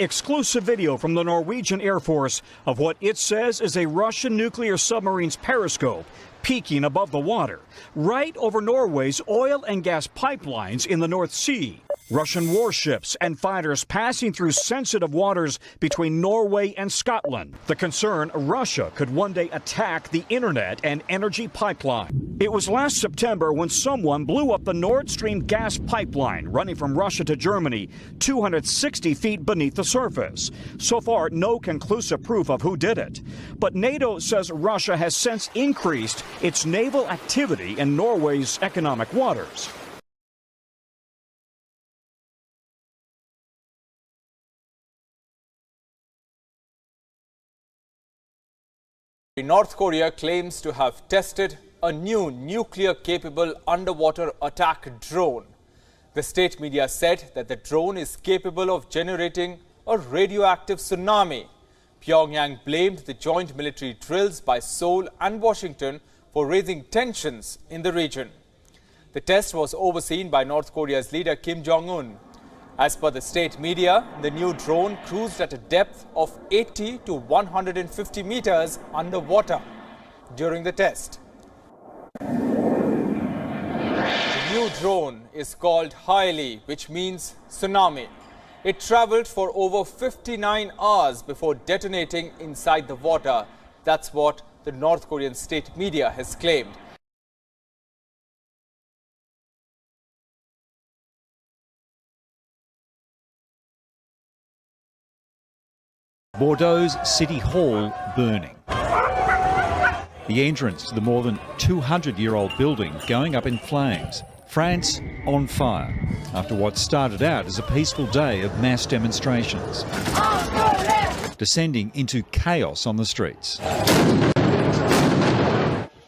Exclusive video from the Norwegian Air Force of what it says is a Russian nuclear submarine's periscope peeking above the water, right over Norway's oil and gas pipelines in the North Sea. Russian warships and fighters passing through sensitive waters between Norway and Scotland. The concern, Russia could one day attack the internet and energy pipeline. It was last September when someone blew up the Nord Stream gas pipeline running from Russia to Germany, 260 feet beneath the surface. So far, no conclusive proof of who did it. But NATO says Russia has since increased its naval activity in Norway's economic waters. North Korea claims to have tested a new nuclear-capable underwater attack drone. The state media said that the drone is capable of generating a radioactive tsunami. Pyongyang blamed the joint military drills by Seoul and Washington for raising tensions in the region. The test was overseen by North Korea's leader Kim Jong-un. As per the state media, the new drone cruised at a depth of 80 to 150 meters underwater during the test. The new drone is called Haeil, which means tsunami. It traveled for over 59 hours before detonating inside the water. That's what the North Korean state media has claimed. Bordeaux's City Hall burning. The entrance to the more than 200-year-old building going up in flames. France on fire after what started out as a peaceful day of mass demonstrations, descending into chaos on the streets.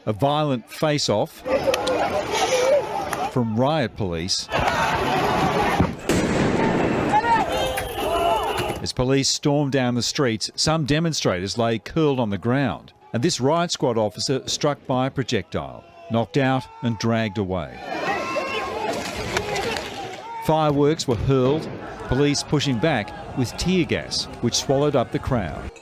A violent face-off from riot police as police stormed down the streets. Some demonstrators lay curled on the ground, and this riot squad officer struck by a projectile, knocked out and dragged away. Fireworks were hurled, police pushing back with tear gas, which swallowed up the crowd.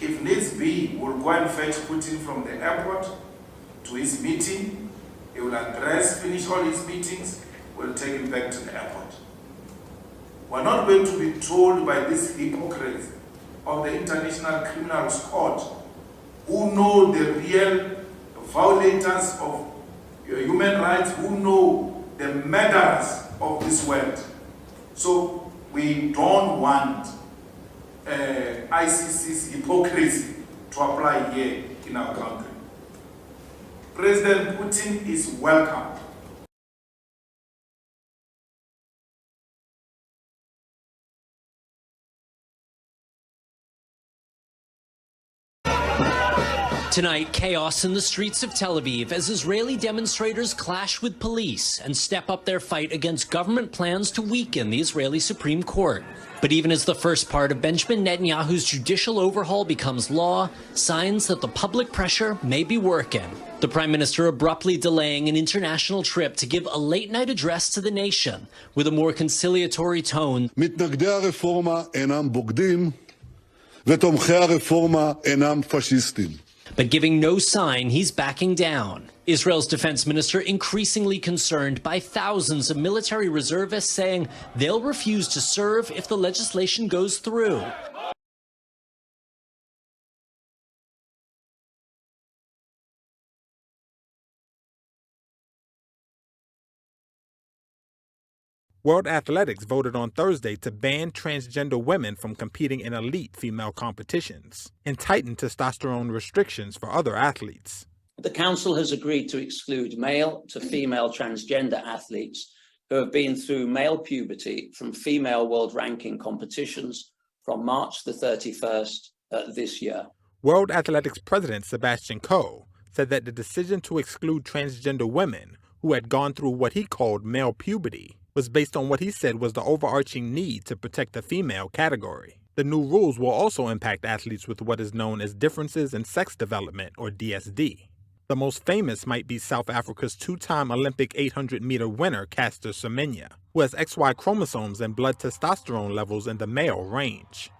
If needs be, we'll go and fetch Putin from the airport to his meeting. He will finish all his meetings, we'll take him back to the airport. We're not going to be told by these hypocrites of the International Criminal Court who know the real violators of human rights, who know the murderers of this world. So we don't want ICC's hypocrisy to apply here in our country. President Putin is welcome. Tonight, chaos in the streets of Tel Aviv as Israeli demonstrators clash with police and step up their fight against government plans to weaken the Israeli Supreme Court. But even as the first part of Benjamin Netanyahu's judicial overhaul becomes law, signs that the public pressure may be working. The Prime Minister abruptly delaying an international trip to give a late-night address to the nation with a more conciliatory tone. מתנגדי הרפורמה אינם בוגדים ותומכי הרפורמה אינם פשיסטים. But giving no sign he's backing down. Israel's defense minister increasingly concerned by thousands of military reservists saying they'll refuse to serve if the legislation goes through. World Athletics voted on Thursday to ban transgender women from competing in elite female competitions and tighten testosterone restrictions for other athletes. The Council has agreed to exclude male to female transgender athletes who have been through male puberty from female world ranking competitions from March the 31st this year. World Athletics President Sebastian Coe said that the decision to exclude transgender women who had gone through what he called male puberty was based on what he said was the overarching need to protect the female category. The new rules will also impact athletes with what is known as differences in sex development, or DSD. The most famous might be South Africa's two-time Olympic 800-meter winner, Caster Semenya, who has XY chromosomes and blood testosterone levels in the male range.